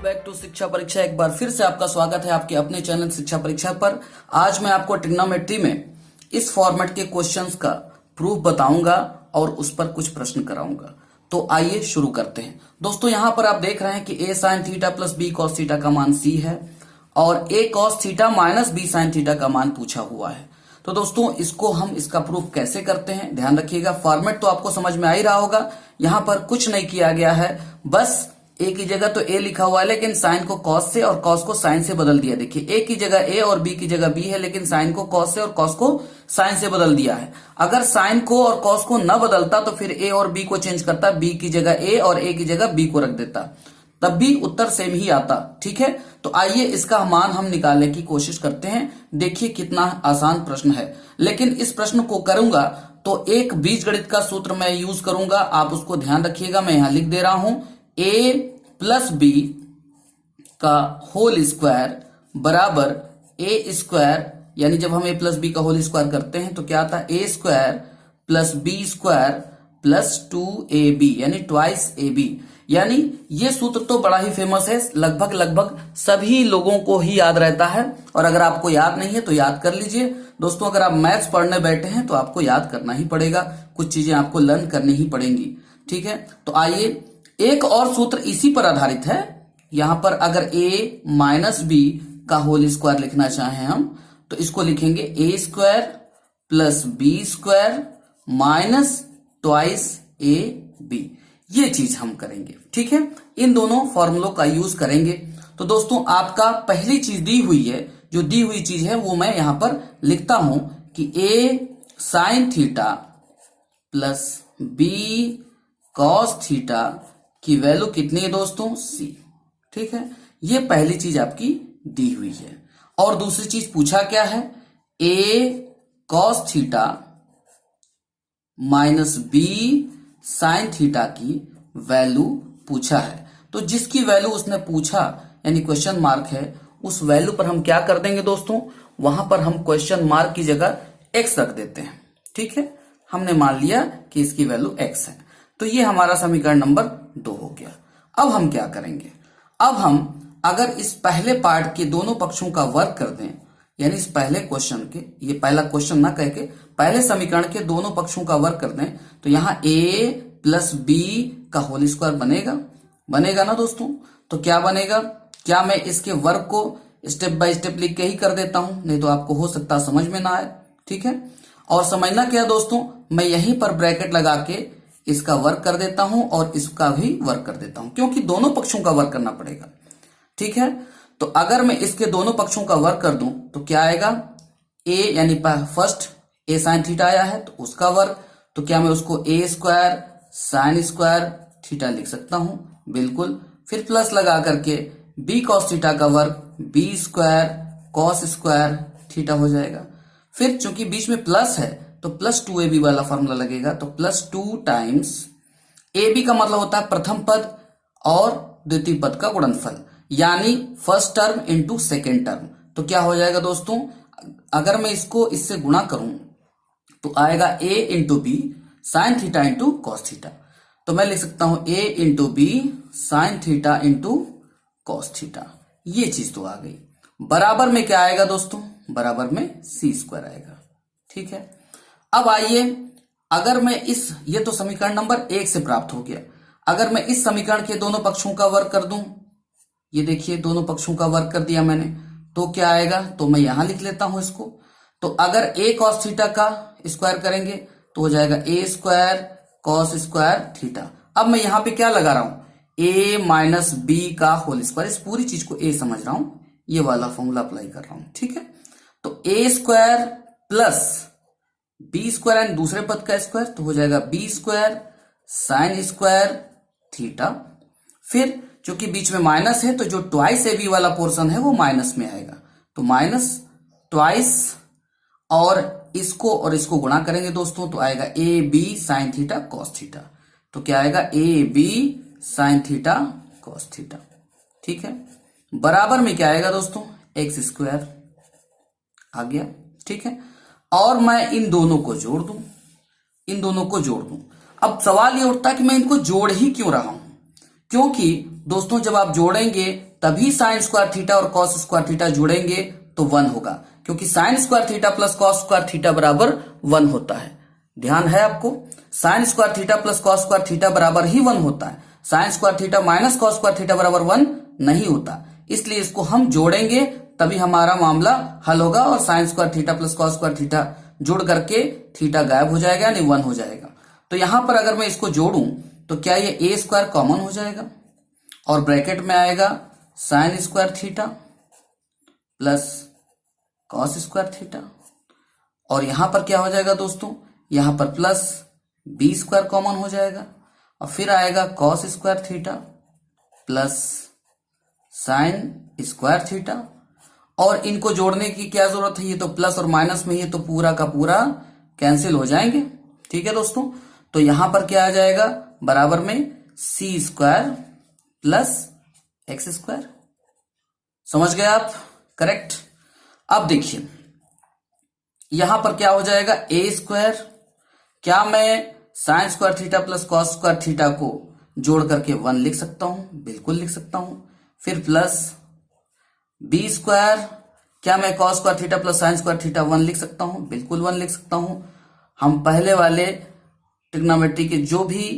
Back to शिक्षा परीक्षा। एक बार फिर से आपका स्वागत है आपके अपने चैनल शिक्षा परीक्षा पर। आज मैं आपको ट्रिग्नोमेट्री में इस फॉर्मेट के क्वेश्चंस का प्रूफ बताऊंगा और उस पर कुछ प्रश्न कराऊंगा। तो आइए शुरू करते हैं। दोस्तों यहाँ पर आप देख रहे हैं कि a sin theta plus b cos theta का मान c है और a cos theta minus b sin theta का मान पूछा हुआ है। तो दोस्तों इसको हम इसका प्रूफ कैसे करते हैं, ध्यान रखिएगा। फॉर्मेट तो आपको समझ में आ ही रहा होगा। यहाँ पर कुछ नहीं किया गया है, बस ए की जगह तो ए लिखा हुआ है लेकिन साइन को कॉस से और कॉस को साइन से बदल दिया। देखिए ए की जगह ए और बी की जगह बी है, लेकिन साइन को कॉस से और कॉस को साइन से बदल दिया है। अगर साइन को और कॉस को न बदलता तो फिर ए और बी को चेंज करता, बी की जगह ए और ए की जगह बी को रख देता, तब भी उत्तर सेम ही आता। ठीक है, तो आइए इसका मान हम निकालने की कोशिश करते हैं। देखिए कितना आसान प्रश्न है, लेकिन इस प्रश्न को करूंगा तो एक बीजगणित का सूत्र मैं यूज करूंगा, आप उसको ध्यान रखिएगा। मैं यहां लिख दे रहा हूं a प्लस बी का होल स्क्वायर बराबर ए स्क्वायर, यानी जब हम a प्लस बी का होल स्क्वायर करते हैं तो क्या आता है A square plus B square plus 2ab यानी ट्वाइस ab। यानी ये सूत्र तो बड़ा ही फेमस है, लगभग सभी लोगों को ही याद रहता है। और अगर आपको याद नहीं है तो याद कर लीजिए। दोस्तों अगर आप मैथ्स पढ़ने बैठे हैं तो आपको याद करना ही पड़ेगा, कुछ चीजें आपको लर्न करनी ही पड़ेंगी। ठीक है, तो आइए एक और सूत्र इसी पर आधारित है। यहां पर अगर a माइनस बी का होल स्क्वायर लिखना चाहें हम तो इसको लिखेंगे A square plus B square minus twice A B. ये चीज हम करेंगे। ठीक है, इन दोनों फॉर्मूलों का यूज करेंगे। तो दोस्तों आपका पहली चीज दी हुई है, जो दी हुई चीज है वो मैं यहां पर लिखता हूं कि a sign theta plus b cos theta की वैल्यू कितनी है दोस्तों c। ठीक है, ये पहली चीज आपकी दी हुई है। और दूसरी चीज पूछा क्या है, a cos theta minus b sign theta की वैल्यू पूछा है। तो जिसकी वैल्यू उसने पूछा यानी क्वेश्चन मार्क है, उस वैल्यू पर हम क्या कर देंगे दोस्तों, वहां पर हम क्वेश्चन मार्क की जगह x रख देते हैं। ठीक है, हमने मान लिया कि इसकी वैल्यू x है। तो ये हमारा समीकरण नंबर 2 हो गया। अब हम क्या करेंगे, अब हम अगर इस पहले पार्ट के दोनों पक्षों का वर्ग कर दें, यानी इस पहले क्वेश्चन के, ये पहला क्वेश्चन ना कह के पहले समीकरण के दोनों पक्षों का वर्ग कर दें तो यहां a प्लस बी का होल स्क्वायर बनेगा ना दोस्तों। तो क्या बनेगा, क्या मैं इसके वर्ग को स्टेप बाय स्टेप लिख के ही कर देता हूं, नहीं तो आपको हो सकता समझ में ना आए। ठीक है, और समझना क्या दोस्तों, मैं यहीं पर ब्रैकेट लगा के इसका वर्ग कर देता हूं और इसका भी वर्ग कर देता हूं, क्योंकि दोनों पक्षों का वर्ग करना पड़ेगा। ठीक है, तो अगर मैं इसके दोनों पक्षों का वर्ग कर दूं तो क्या आएगा, a यानी फर्स्ट a साइन थीटा आया है तो उसका वर्ग, तो क्या मैं उसको a square sine square theta लिख सकता हूं, बिल्कुल। फिर प्लस लगा करके b कॉस थीटा का वर्ग b square cos square theta हो जाएगा। फिर चूंकि बीच में प्लस है तो प्लस 2ab वाला फॉर्मूला लगेगा, तो प्लस 2 टाइम्स ab का मतलब होता है प्रथम पद और द्वितीय पद का गुणनफल, यानी first term into second term. तो क्या हो जाएगा दोस्तों, अगर मैं इसको इससे गुणा करूं तो आएगा a into B sine theta into cos theta. तो मैं लिख सकता हूं a into B sine theta into cos theta. ये चीज तो आ गई। बराबर में क्या आएगा दोस्तों, बराबर में c स्क्वायर आएगा। ठीक है, अब आइए अगर मैं ये तो समीकरण नंबर 1 से प्राप्त हो गया। अगर मैं इस समीकरण के दोनों पक्षों का वर्ग कर दूं, ये देखिए दोनों पक्षों का वर्ग कर दिया मैंने, तो क्या आएगा, तो मैं यहां लिख लेता हूं इसको। तो अगर a कॉस थीटा का स्क्वायर करेंगे तो हो जाएगा a square cos square theta. अब मैं यहां पे क्या लगा रहा हूं, a माइनस बी का होल स्क्वायर, इस पूरी चीज को a समझ रहा हूं, ये वाला फॉर्मूला अप्लाई कर रहा हूं। ठीक है, तो a square plus B square and दूसरे पद का स्क्वायर, तो हो जाएगा B square sine square theta. फिर चूंकि बीच में माइनस है तो जो ट्वाइस ए बी वाला पोर्शन है वो माइनस में आएगा, तो माइनस ट्वाइस और इसको गुणा करेंगे दोस्तों तो आएगा A B sine theta cos theta. तो क्या आएगा, A B sine theta cos theta. ठीक है, बराबर में क्या आएगा दोस्तों, एक्स स्क्वायर आ गया। ठीक है, और मैं इन दोनों को जोड़ दूं। अब सवाल ये उठता है कि मैं इनको जोड़ ही क्यों रहा हूं, क्योंकि दोस्तों जब आप जोड़ेंगे तभी साइन स्क्वायर थीटा और कॉस स्क्वायर थीटा जुड़ेंगे तो 1 होगा, क्योंकि sign square theta plus cos square theta बराबर 1 होता है। ध्यान है आपको, sign square theta plus cos square theta बराबर ही 1 होता है। Sign square theta minus cos square theta बराबर 1 नहीं होता, इसलिए इसको हम जोड़ेंगे तभी हमारा मामला हल होगा और sign square theta plus cos square theta जुड़ करके थीटा गायब हो जाएगा, यानी 1 हो जाएगा। तो यहां पर अगर मैं इसको जोड़ूं तो क्या ये ए स्क्वायर कॉमन हो जाएगा और ब्रैकेट में आएगा sign square theta plus cos square theta, और यहां पर क्या हो जाएगा दोस्तों, यहां पर प्लस बी स्क्वायर कॉमन हो जाएगा और फिर आएगा cos square theta plus sign square theta, और इनको जोड़ने की क्या जरूरत है, ये तो प्लस और माइनस में ही तो पूरा का पूरा कैंसिल हो जाएंगे। ठीक है दोस्तों, तो यहां पर क्या आ जाएगा, बराबर में सी स्क्वायर प्लस एक्स स्क्वायर। समझ गए आप? करेक्ट। अब देखिए यहां पर क्या हो जाएगा, ए स्क्वायर, क्या मैं sign square theta plus cos square theta को जोड़ करके 1 लिख सकता हूं? बिल्कुल लिख सकता हूं। फिर प्लस बी स्क्वायर, क्या मैं cos square theta plus sign square theta 1 लिख सकता हूं? बिल्कुल 1 लिख सकता हूं। हम पहले वाले ट्रिग्नोमेट्री के जो भी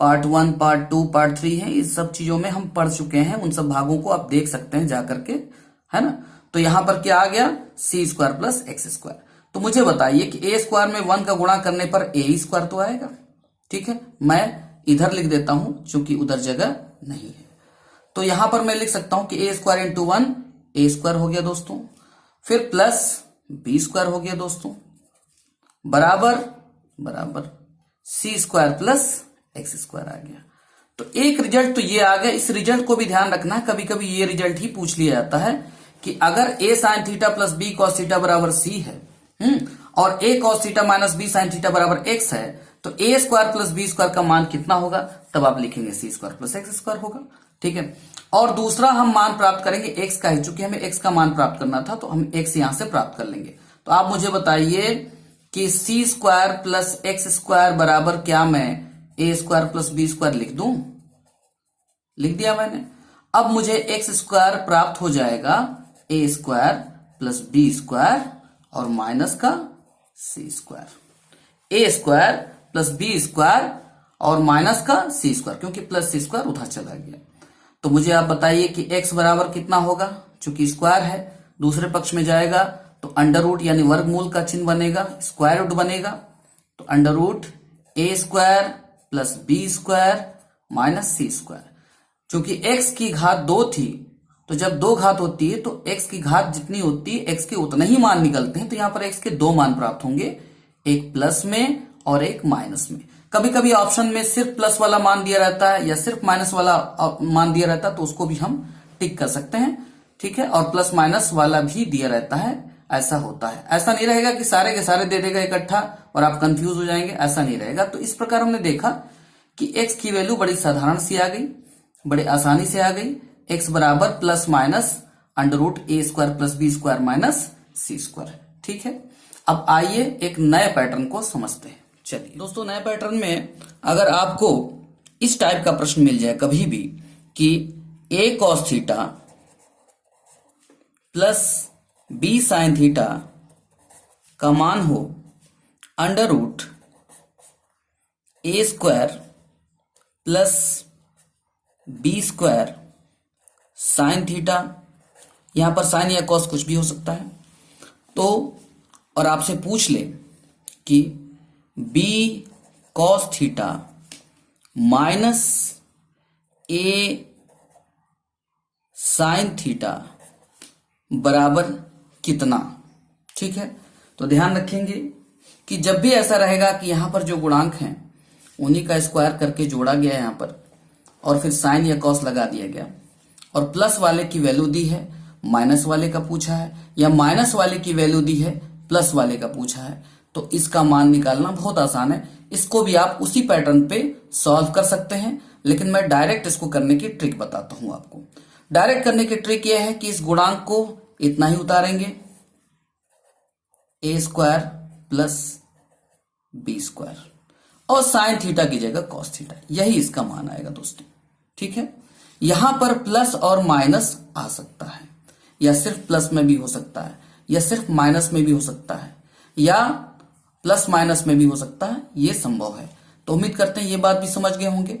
पार्ट 1, पार्ट 2, पार्ट 3 है, इस सब चीजों में हम पढ़ चुके हैं, उन सब भागों को आप देख सकते हैं जाकर के, है ना। तो यहां पर क्या आ गया, सी स्क्वायर प्लस एक्स स्क्वायर। तो मुझे बताइए कि ए स्क्वायर में 1 का गुणा करने पर ए स्क्वायर तो आएगा। ठीक है, मैं इधर लिख देता हूं क्योंकि उधर जगह नहीं है। तो यहां पर मैं लिख सकता हूं कि ए स्क्वायर इंटू 1 ए स्क्वायर हो गया दोस्तों, फिर प्लस बी स्क्वायर हो गया दोस्तों, बराबर बराबर सी स्क्वायर प्लस एक्स स्क्वायर आ गया। तो एक रिजल्ट तो ये आ गया। इस रिजल्ट को भी ध्यान रखना है, कभी कभी ये रिजल्ट ही पूछ लिया जाता है कि अगर A sine theta plus B cos theta बराबर सी है, और A cos theta minus B sine theta बराबर एक्स है, तो A square plus B square का मान कितना होगा, तब आप लिखेंगे C square plus X square होगा। ठीक है, और दूसरा हम मान प्राप्त करेंगे एक्स का ही, चूंकि हमें एक्स का मान प्राप्त करना था तो हम एक्स यहां से प्राप्त कर लेंगे। तो आप मुझे बताइए कि सी स्क्वायर प्लस एक्स स्क्वायर बराबर क्या मैं ए स्क्वायर प्लस बी स्क्वायर लिख दूं? लिख दिया मैंने। अब मुझे एक्स स्क्वायर प्राप्त हो जाएगा ए स्क्वायर प्लस बी स्क्वायर और माइनस का सी स्क्वायर। ए स्क्वायर प्लस बी स्क्वायर और माइनस का सी स्क्वायर, क्योंकि प्लस सी स्क्वायर उधर चला गया। तो मुझे आप बताइए कि x बराबर कितना होगा, चूंकि स्क्वायर है दूसरे पक्ष में जाएगा तो अंडर रूट यानी वर्गमूल का चिन्ह बनेगा, स्क्वायर रूट बनेगा। तो under root A square plus B square minus C square. चूंकि x की घात 2 थी, तो जब 2 घात होती है तो x की घात जितनी होती है x के उतने ही मान निकलते हैं। तो यहां पर x के 2 मान प्राप्त होंगे, एक प्लस में और एक माइनस में। कभी कभी ऑप्शन में सिर्फ प्लस वाला मान दिया रहता है या सिर्फ माइनस वाला मान दिया रहता है, तो उसको भी हम टिक कर सकते हैं। ठीक है, और प्लस माइनस वाला भी दिया रहता है, ऐसा होता है। ऐसा नहीं रहेगा कि सारे के सारे दे देगा इकट्ठा और आप कंफ्यूज हो जाएंगे, ऐसा नहीं रहेगा। तो इस प्रकार हमने देखा कि x की वैल्यू बड़ी साधारण सी आ गई, बड़े आसानी से आ गई। x बराबर plus minus under root A square plus B square minus C square. ठीक है, अब आइए एक नए पैटर्न को समझते हैं। चलिए दोस्तों, नए पैटर्न में अगर आपको इस टाइप का प्रश्न मिल जाए कभी भी कि A cos theta plus B sine theta का मान हो under root A square plus B square sine theta, यहां पर साइन या कॉस कुछ भी हो सकता है, तो और आपसे पूछ ले कि बी कॉस थीटा माइनस ए साइन थीटा बराबर कितना। ठीक है, तो ध्यान रखेंगे कि जब भी ऐसा रहेगा कि यहां पर जो गुणांक हैं उन्हीं का स्क्वायर करके जोड़ा गया है यहां पर, और फिर साइन या कॉस लगा दिया गया, और प्लस वाले की वैल्यू दी है, माइनस वाले का पूछा है, या माइनस वाले की वैल्यू दी है, प्लस वाले का पूछा है, तो इसका मान निकालना बहुत आसान है। इसको भी आप उसी पैटर्न पे सॉल्व कर सकते हैं, लेकिन मैं डायरेक्ट इसको करने की ट्रिक बताता हूं आपको। डायरेक्ट करने की ट्रिक यह है कि इस गुणांक को इतना ही उतारेंगे, ए स्क्वायर प्लस बी स्क्वायर, और साइन थीटा की जगह कॉस थीटा, यही इसका मान आएगा दोस्तों। ठीक है, यहां पर प्लस और माइनस आ सकता है, या सिर्फ प्लस में भी हो सकता है, या सिर्फ माइनस में भी हो सकता है, या प्लस माइनस में भी हो सकता है, ये संभव है। तो उम्मीद करते हैं ये बात भी समझ गए होंगे।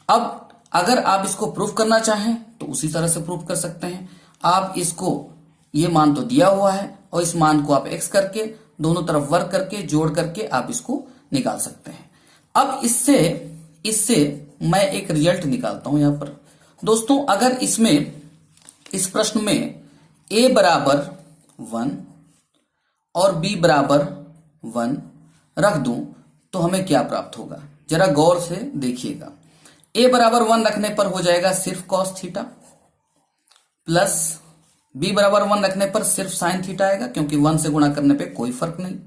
अब अगर आप इसको प्रूफ करना चाहें तो उसी तरह से प्रूफ कर सकते हैं। आप इसको, ये मान तो दिया हुआ है और इस मान को आप एक्स करके दोनों तरफ वर्क करके जोड़ करके आप इसको निकाल सकते हैं। अब इससे इससे मैं एक रिजल्ट निकालता हूं यहां पर दोस्तों। अगर इसमें, इस प्रश्न में a बराबर 1 और b बराबर 1 रख दूं तो हमें क्या प्राप्त होगा, जरा गौर से देखिएगा। a बराबर 1 रखने पर हो जाएगा सिर्फ कॉस थीटा, प्लस b बराबर 1 रखने पर सिर्फ साइन थीटा आएगा, क्योंकि 1 से गुणा करने पे कोई फर्क नहीं,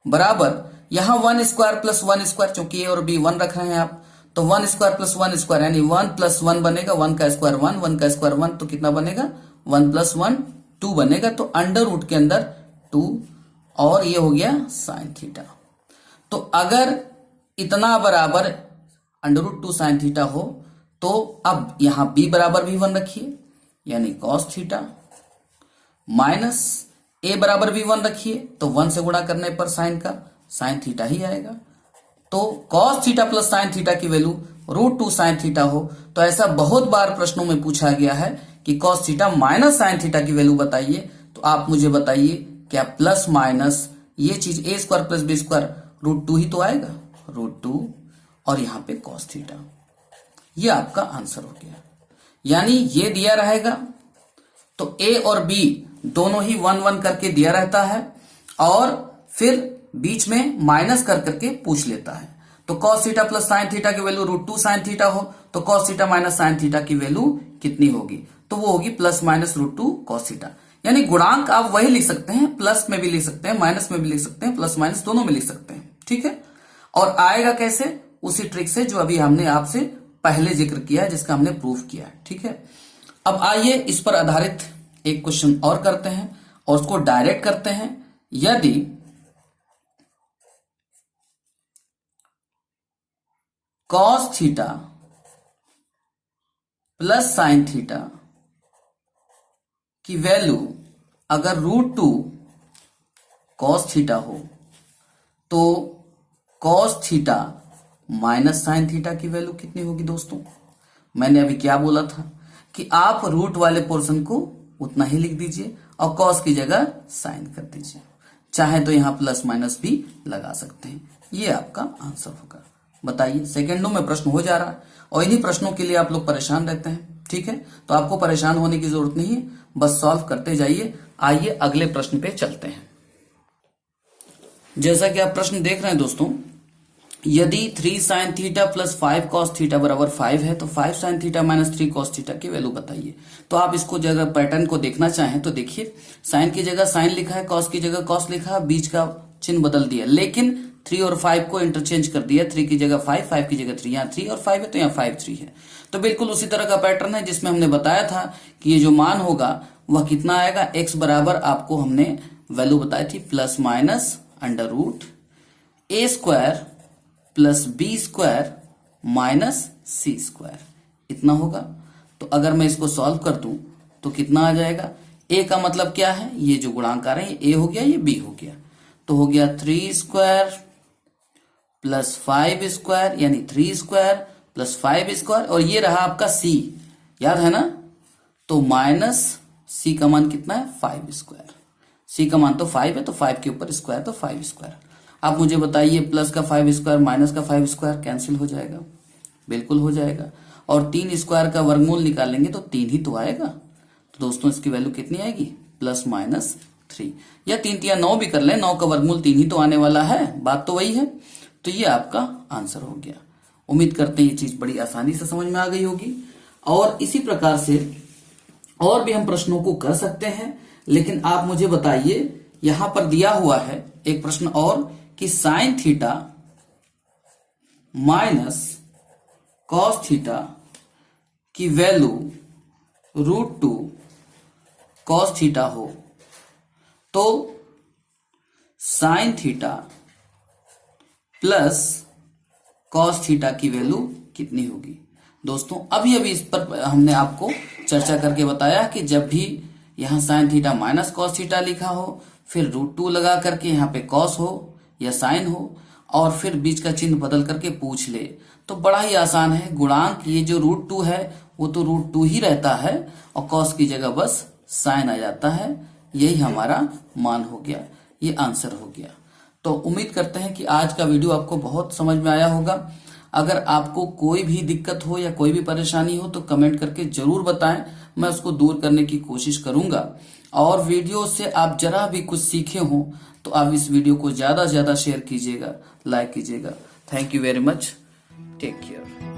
बराबर यहां 1 स्क्वायर प्लस 1 स्क्वायर, चूंकि a और b 1 रख रहे हैं आप, तो 1 स्क्वायर प्लस 1 स्क्वायर यानी 1 प्लस 1 बनेगा, 1 का स्क्वायर 1, 1 का स्क्वायर 1, तो कितना बनेगा 1 प्लस 1 2 बनेगा, तो अंडर रूट के अंदर 2 और ये हो गया साइन थीटा। तो अगर इतना बराबर अंडर रूट 2 साइन थीटा हो तो अब यहां b बराबर भी 1 रखिए यानी कॉस थीटा, माइनस a बराबर भी 1 रखिए तो 1 से गुणा करने पर साइन का साइन थीटा ही आएगा। तो cos theta plus sine theta की वैल्यू रूट 2 साइन थीटा हो, तो ऐसा बहुत बार प्रश्नों में पूछा गया है कि cos theta minus sine theta की वैल्यू बताइए। तो आप मुझे बताइए क्या प्लस माइनस ये चीज a square plus b square root 2 ही तो आएगा, रूट 2 और यहां पे cos थीटा, ये आपका आंसर हो गया। यानी ये दिया रहेगा तो a और b दोनों ही 1 1 करके दिया रहता है और फिर बीच में माइनस कर करके पूछ लेता है। तो cos theta plus sine theta की वैल्यू रूट 2 साइन थीटा हो तो cos theta minus sine theta की वैल्यू कितनी होगी, तो वो होगी plus minus root 2 cos theta. यानी गुणांक आप वही लिख सकते हैं, प्लस में भी लिख सकते हैं, माइनस में भी लिख सकते हैं, प्लस माइनस दोनों में लिख सकते हैं, ठीक है। और आएगा कैसे, उसी ट्रिक से जो अभी हमने आपसे पहले जिक्र किया है, जिसका हमने प्रूफ किया है, ठीक है। अब आइए इस पर आधारित एक क्वेश्चन और करते हैं और उसको डायरेक्ट करते हैं। यदि cos theta plus sine theta की वैल्यू अगर रूट 2 cos थीटा हो तो cos theta minus sine theta की वैल्यू कितनी होगी दोस्तों। मैंने अभी क्या बोला था कि आप रूट वाले पोर्शन को उतना ही लिख दीजिए और cos की जगह साइन कर दीजिए, चाहे तो यहां प्लस माइनस भी लगा सकते हैं। ये आपका आंसर होगा। बताइए, सेकेंडों में प्रश्न हो जा रहा है और इन्हीं प्रश्नों के लिए आप लोग परेशान रहते हैं, ठीक है। तो आपको परेशान होने की जरूरत नहीं है, बस सॉल्व करते जाइए। आइए अगले प्रश्न पे चलते हैं। जैसा कि आप प्रश्न देख रहे हैं दोस्तों, यदि 3 sign theta plus 5 cos theta बराबर 5 है तो 5 sine theta minus 3 cos theta की वैल्यू बताइए। तो आप इसको जगह पैटर्न को देखना चाहें तो देखिए, साइन की जगह साइन लिखा है, कॉस की जगह कॉस लिखा है, बीच का चिन्ह बदल दिया, लेकिन 3 और 5 को इंटरचेंज कर दिया, 3 की जगह 5, 5 की जगह 3, यहाँ 3 और 5 है तो यहाँ 5 3 है। तो बिल्कुल उसी तरह का पैटर्न है जिसमें हमने बताया था कि ये जो मान होगा वह कितना आएगा, x बराबर आपको हमने वैल्यू बताई थी plus minus under root a square plus B square minus C square, इतना होगा। तो अगर मैं इसको सॉल्व कर दूं तो कितना आ जाएगा, a का मतलब क्या है, ये जो गुणांक आ रहे हैं a हो गया, ये b हो गया, तो हो गया 3 स्क्वायर प्लस 5 स्क्वायर यानी 3 स्क्वायर प्लस 5 स्क्वायर, और ये रहा आपका c, याद है ना। तो माइनस c का मान कितना है 5 स्क्वायर, c का मान तो 5 है तो 5 के ऊपर स्क्वायर तो 5 स्क्वायर। आप मुझे बताइए, प्लस का 5 स्क्वायर माइनस का 5 स्क्वायर कैंसिल हो जाएगा, बिल्कुल हो जाएगा। और 3 स्क्वायर का वर्गमूल निकालेंगे तो 3 ही तो आएगा। तो दोस्तों इसकी वैल्यू कितनी आएगी, प्लस माइनस 3, या 3 या 9 भी कर लें, 9 का वर्गमूल 3 ही तो आने वाला है, बात तो वही है। तो ये आपका आंसर हो गया। उम्मीद करते हैं ये चीज बड़ी आसानी से समझ में आ गई होगी। और इसी प्रकार से और भी हम प्रश्नों को कर सकते हैं, लेकिन आप मुझे बताइए, यहां पर दिया हुआ है एक प्रश्न और कि sine theta minus cos theta की वैल्यू रूट 2 कॉस थीटा हो तो sign theta plus cos theta की वैल्यू कितनी होगी। दोस्तों अभी अभी इस पर हमने आपको चर्चा करके बताया कि जब भी यहाँ sine theta minus cos theta लिखा हो, फिर √2 लगा करके यहाँ पे कॉस हो या साइन हो, और फिर बीच का चिन्ह बदल करके पूछ ले, तो बड़ा ही आसान है। गुणांक ये जो √2 है वो तो √2 ही रहता है, और कॉस की जगह बस साइन आ जाता है। यही हमारा मान हो गया, ये आंसर हो गया। तो उम्मीद करते हैं कि आज का वीडियो आपको बहुत समझ में आया होगा। अगर आपको कोई भी दिक्कत हो या कोई भी परेशानी हो तो कमेंट करके जरूर बताएं, मैं उसको दूर करने की कोशिश करूंगा। और वीडियो से आप जरा भी कुछ सीखे हो तो आप इस वीडियो को ज्यादा से ज्यादा शेयर कीजिएगा, लाइक कीजिएगा। Thank you very much, take care.